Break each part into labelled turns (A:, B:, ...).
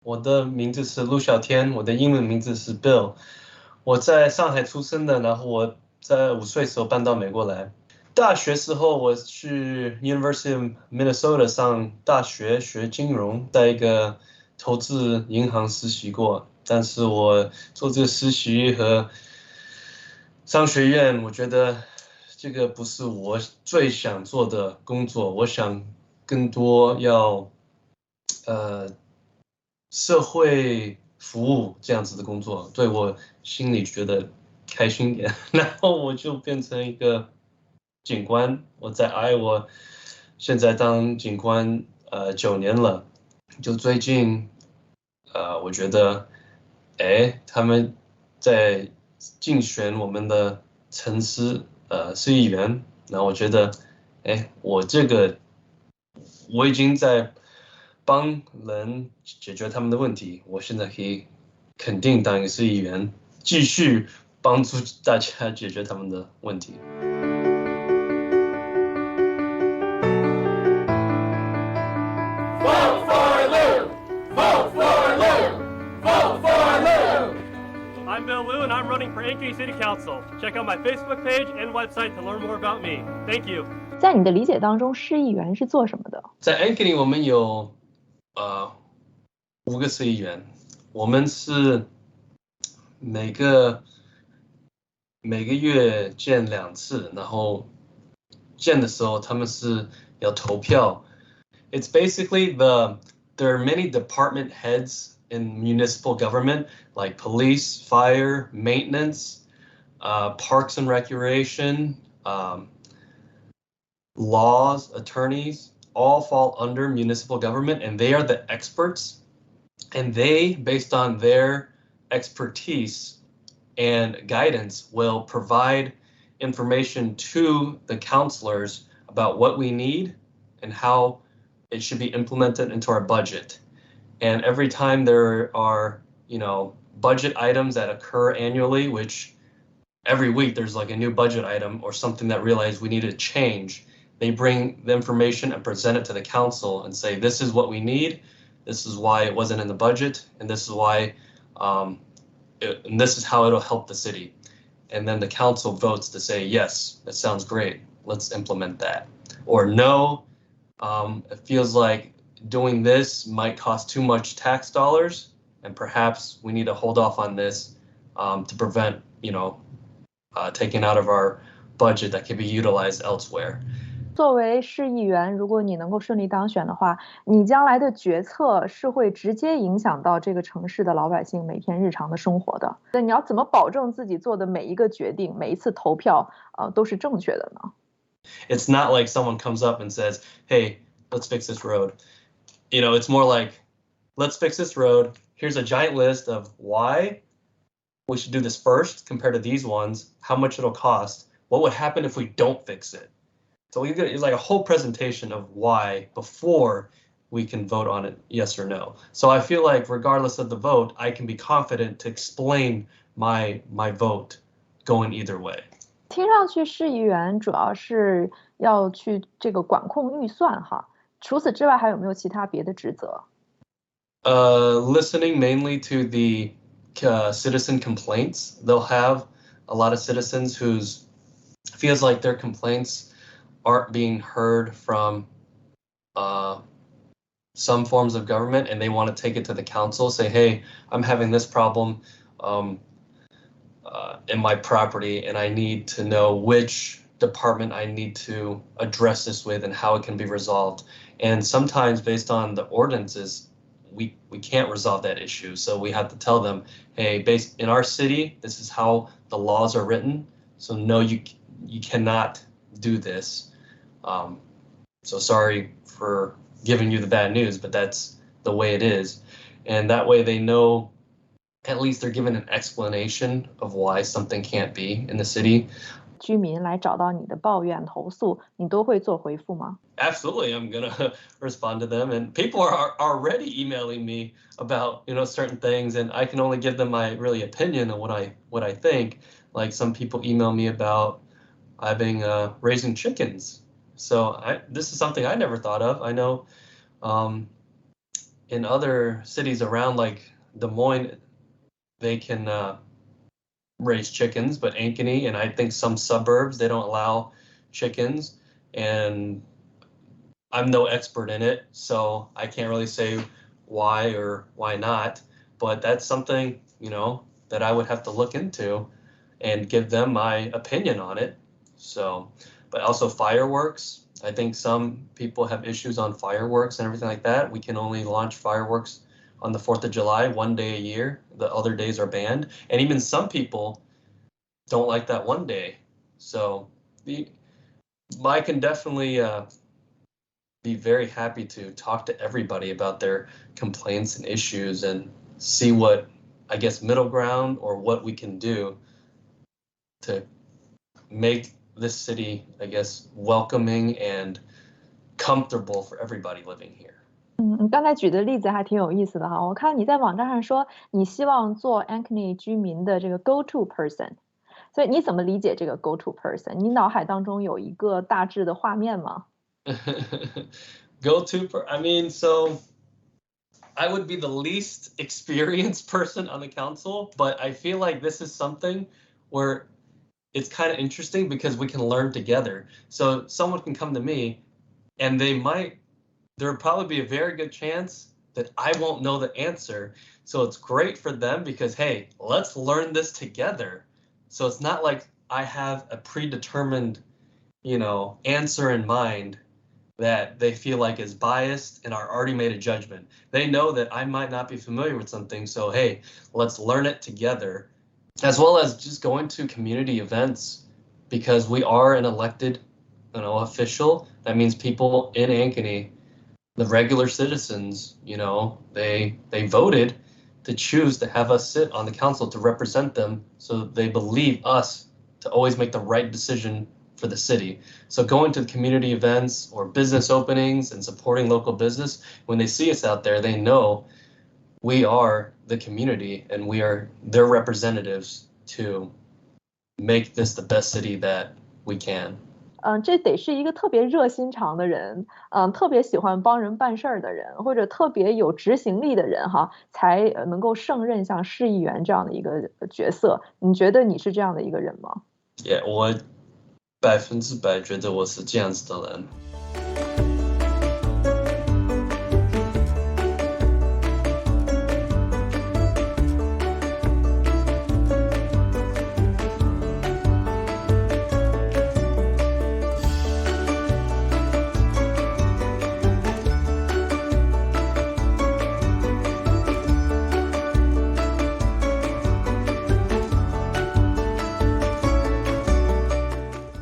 A: 我的名字是陆笑天，我的英文名字是 Bill。我在上海出生的，然后我在5岁时候搬到美国来。大学时候我去 University of Minnesota 上大学学金融，在一个投资银行实习过。但是我做这个实习和商学院，我觉得这个不是我最想做的工作。我想更多要社会服务这样子的工作，对我心里觉得开心点。然后我就变成一个警官，我在Iowa现在当警官9年了。就最近我觉得他们在竞选我们的城市市议员，然后我觉得我已经在帮人解决他们的问题，我现在可以肯定当一个市议员，继续帮助大家解决他们的问题。
B: Vote for Lou! Vote for Lou! Vote for Lou!
C: I'm Bill Liu, and I'm running for Ankeny City Council. Check out my Facebook page and website to learn more about me. Thank you.
D: 在你的理解当中，市议员是做什么的？
A: 在 Ankeny 我们有5个市议员，我们是每个月见2次，然后见的时候他们是要投票。It's basically there are many department heads in municipal government, like police, fire, maintenance, parks and recreation, laws, attorneys, all fall under municipal government, and they are the experts. And they, based on their expertise and guidance, will provide information to the counselors about what we need and how it should be implemented into our budget. And every time there are, budget items that occur annually, which every week there's like a new budget item or something that realized we need to change, they bring the information and present it to the council and say, this is what we need, this is why it wasn't in the budget, and this is why, and this is how it'll help the city. And then the council votes to say, yes, that sounds great, let's implement that. Or no, it feels like doing this might cost too much tax dollars, and perhaps we need to hold off on this to prevent, taking out of our budget that can be utilized elsewhere.
D: 作为市议员，如果你能够顺利当选的话，你将来的决策是会直接影响到这个城市的老百姓每天日常的生活的。那你要怎么保证自己做的每一个决定、每一次投票，都是正确的呢？
A: It's not like someone comes up and says, "Hey, let's fix this road." It's more like, "Let's fix this road. Here's a giant list of why we should do this first compared to these ones, how much it'll cost, what would happen if we don't fix it." So it's like a whole presentation of why before we can vote on it, yes or no. So I feel like regardless of the vote, I can be confident to explain my vote going either way.
D: 听上去市议员主要是要去这个管控预算哈，除此之外还有没有其他别的职责
A: ？Listening mainly to the citizen complaints. They'll have a lot of citizens whose feels like their complaints aren't being heard from some forms of government, and they want to take it to the council, say, hey, I'm having this problem in my property, and I need to know which department I need to address this with and how it can be resolved. And sometimes based on the ordinances, we can't resolve that issue. So we have to tell them, hey, based in our city, this is how the laws are written. So no, you cannot do this. So sorry for giving you the bad news, but that's the way it is. And that way they know, at least they're given an explanation of why something can't be in the city.
D: 居民来找到你的抱怨投诉，你都会做回复吗？
A: Absolutely, I'm gonna respond to them, and people are already emailing me about certain things, and I can only give them my really opinion on what I think. Like some people email me about having raising chickens. So this is something I never thought of. I know in other cities around like Des Moines, they can raise chickens, but Ankeny and I think some suburbs, they don't allow chickens. And I'm no expert in it, so I can't really say why or why not, but that's something, that I would have to look into and give them my opinion on it. So, but also fireworks. I think some people have issues on fireworks and everything like that. We can only launch fireworks on the 4th of July, one day a year. The other days are banned. And even some people don't like that one day. So I can definitely be very happy to talk to everybody about their complaints and issues and see what, I guess, middle ground or what we can do to make this city, I guess, welcoming and comfortable for everybody living here.
D: 你刚才举的例子还挺有意思的哈，我看你在网站上说你希望做 Ankeny 居民的这个 go-to person， 所以你怎么理解这个 go-to person？ 你脑海当中有一个大致的画面吗？
A: I mean, so I would be the least experienced person on the council, but I feel like this is something where it's kind of interesting because we can learn together. So someone can come to me and there would probably be a very good chance that I won't know the answer. So it's great for them because, hey, let's learn this together. So it's not like I have a predetermined, answer in mind that they feel like is biased and are already made a judgment. They know that I might not be familiar with something. So, hey, let's learn it together, as well as just going to community events because we are an elected, official. That means people in Ankeny, the regular citizens, they voted to choose to have us sit on the council to represent them. So they believe us to always make the right decision for the city. So going to the community events or business openings and supporting local business, when they see us out there, they know we are the community and we are their representatives to make this the best city that we can.
D: 这得是一个特别热心肠的人，特别喜欢帮人办事儿的人，或者特别有执行力的人哈，才能够胜任像市议员这样的一个角色。你觉得你是这样的一个人吗？
A: Yeah, 我100%觉得我是这样子的人。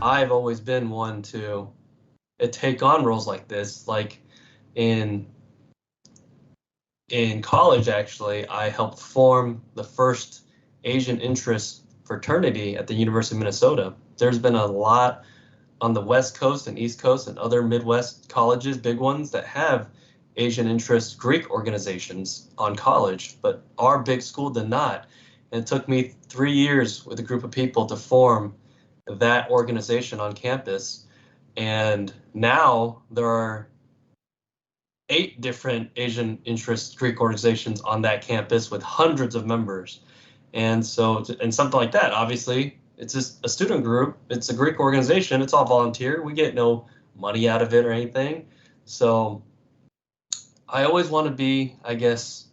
A: I've always been one to take on roles like this. Like in college, actually, I helped form the first Asian interest fraternity at the University of Minnesota. There's been a lot on the West Coast and East Coast and other Midwest colleges, big ones, that have Asian interest Greek organizations on college, but our big school did not. And it took me 3 years with a group of people to form that organization on campus. And now there are 8 different Asian interest Greek organizations on that campus with hundreds of members. And so, and something like that, obviously, it's just a student group. It's a Greek organization. It's all volunteer. We get no money out of it or anything. So I always want to be, I guess,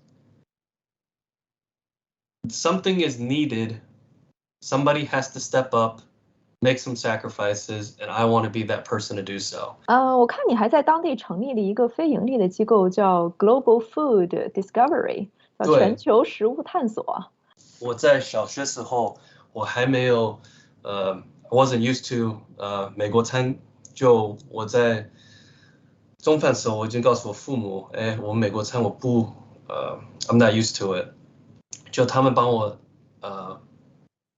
A: something is needed. Somebody has to step up, make some sacrifices, and I want to be that person to do so.
D: 我看你还在当地成立了一个非盈利的机构，叫 Global Food Discovery， 叫全球食物探索。
A: 我在小学时候，我还没有I wasn't used to 美国餐，就我在中饭时候，我已经告诉我父母，我美国餐我不I'm not used to it， 就他们帮我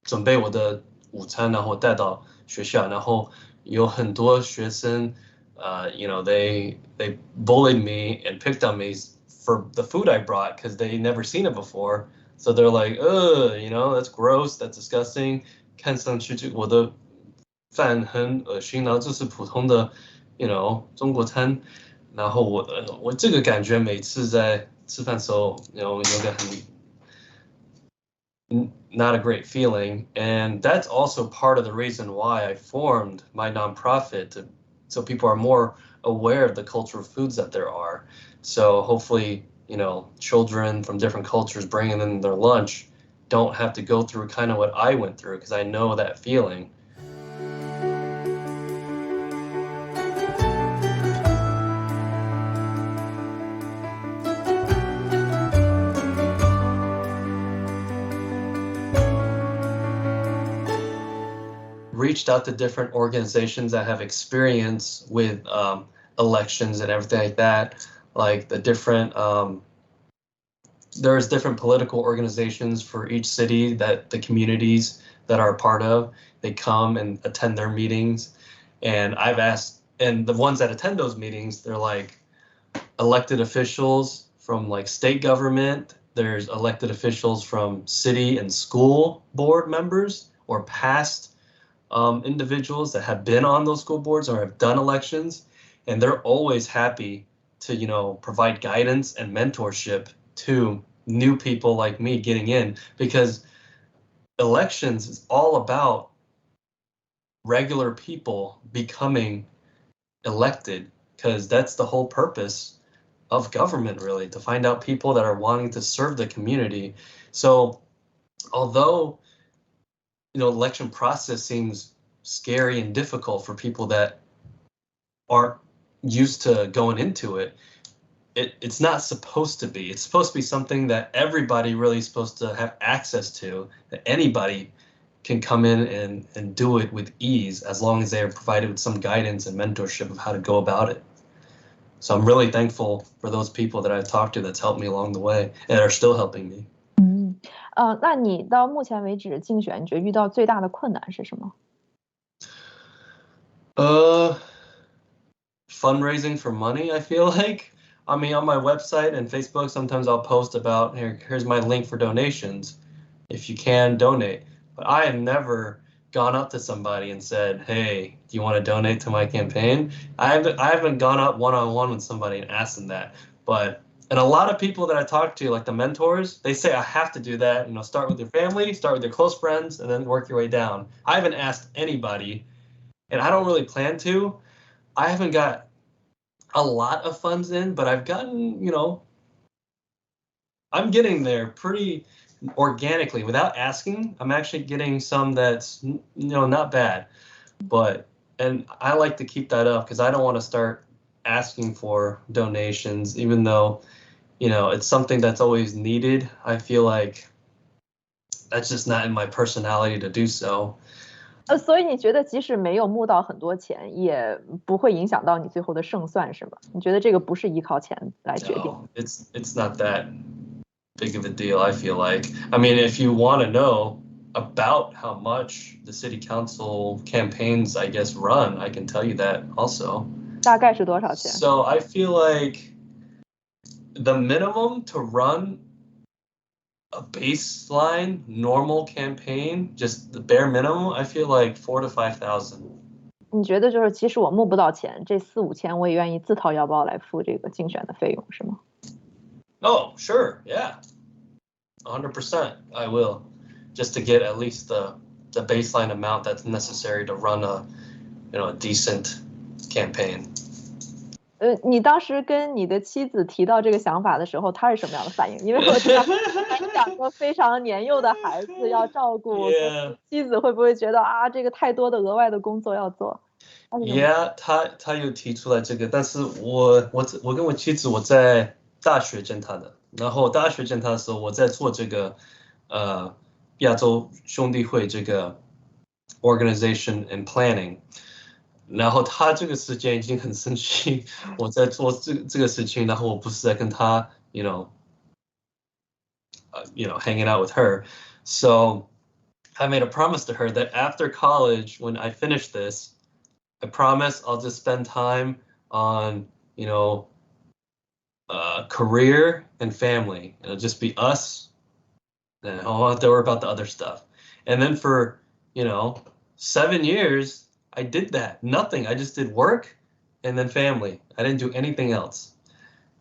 A: 准备我的午餐，然后带到学校，然后有很多学生they bullied me and picked on me for the food I brought because they never seen it before. So they're like, that's gross, that's disgusting. 看上去就我的饭很恶心，然后这是普通的中国餐。然后我这个感觉每次在吃饭时候有个很 not a great feeling, and that's also part of the reason why I formed my nonprofit so people are more aware of the cultural foods that there are. So hopefully, children from different cultures bringing in their lunch don't have to go through kind of what I went through, because I know that feeling. Reached out to different organizations that have experience with elections and everything like that, like the different there's different political organizations for each city that the communities that are a part of, they come and attend their meetings. And I've asked, and the ones that attend those meetings, they're like elected officials from like state government, there's elected officials from city and school board members or past individuals that have been on those school boards or have done elections, and they're always happy to provide guidance and mentorship to new people like me getting in, because elections is all about regular people becoming elected, because that's the whole purpose of government, really, to find out people that are wanting to serve the community. So although election process seems scary and difficult for people that aren't used to going into it, it's not supposed to be. It's supposed to be something that everybody really is supposed to have access to, that anybody can come in and do it with ease, as long as they are provided with some guidance and mentorship of how to go about it. So I'm really thankful for those people that I've talked to that's helped me along the way and are still helping me.
D: 那你到目前为止竞选，你觉得遇到最大的困难是什么？
A: Fundraising for money, I feel like. I mean, on my website and Facebook, sometimes I'll post about, here's my link for donations, if you can donate. But I have never gone up to somebody and said, hey, do you want to donate to my campaign? I haven't gone up one-on-one with somebody and asked them that. And a lot of people that I talk to, like the mentors, they say I have to do that. Start with your family, start with your close friends, and then work your way down. I haven't asked anybody, and I don't really plan to. I haven't got a lot of funds in, but I've gotten, I'm getting there pretty organically without asking. I'm actually getting some that's, not bad. And I like to keep that up, because I don't want to start asking for donations, even though, it's something that's always needed. I feel like that's just not in my personality to do so.
D: 所以你觉得即使没有募到很多钱，也不会影响到你最后的胜算，是吗？你觉得这个不是依靠钱来决定？
A: No, it's not that big of a deal, I feel like. I mean, if you want to know about how much the city council campaigns, I guess, run, I can tell you that also.
D: 大概是多少钱？
A: So I feel like the minimum to run a baseline normal campaign, just the bare minimum, I feel like 4,000 to 5,000.
D: 你觉得就是即使我募不到钱，这4、5千我也愿意自掏腰包来付这个竞选的费用，是吗？
A: Oh, sure, yeah, 100%. I will, just to get at least the baseline amount that's necessary to run a decent campaign.
D: 你当时跟你的妻子提到这个想法的时候，她是什么样的反应？因为我知道你2个非常年幼的孩子要照顾，
A: Yeah.
D: 妻子会不会觉得这个太多的额外的工作要做？
A: Yeah, 他有提出来这个，但是我跟我妻子我在大学见他的，然后大学见他的时候，我在做这个亚洲兄弟会这个 organization and planning。然后他这个时间已经很生气，我在做这个事情，然后我不是在跟他hanging out with her. So I made a promise to her that after college, when I finish this, I promise I'll just spend time on career and family. It'll just be us, and I don't have to worry about the other stuff. And then for 7 years. I did that. Nothing. I just did work and then family. I didn't do anything else.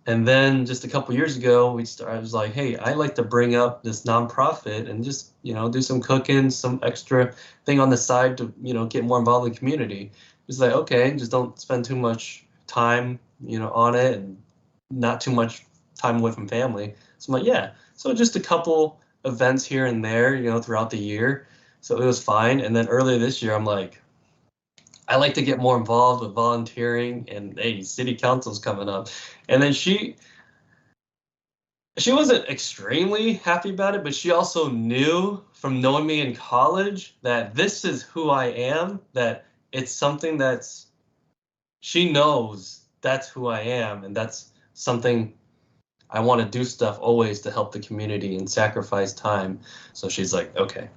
A: And then just a couple years ago, I was like, hey, I like to bring up this nonprofit and just, do some cooking, some extra thing on the side to, get more involved in the community. It's like, okay, just don't spend too much time, on it and not too much time away from family. So I'm like, yeah. So just a couple events here and there, throughout the year. So it was fine. And then earlier this year, I'm like, I like to get more involved with volunteering, and hey, city council's coming up. And then she wasn't extremely happy about it, but she also knew from knowing me in college that this is who I am, that it's something she knows that's who I am, and that's something I want to do stuff always to help the community and sacrifice time. So she's like, okay,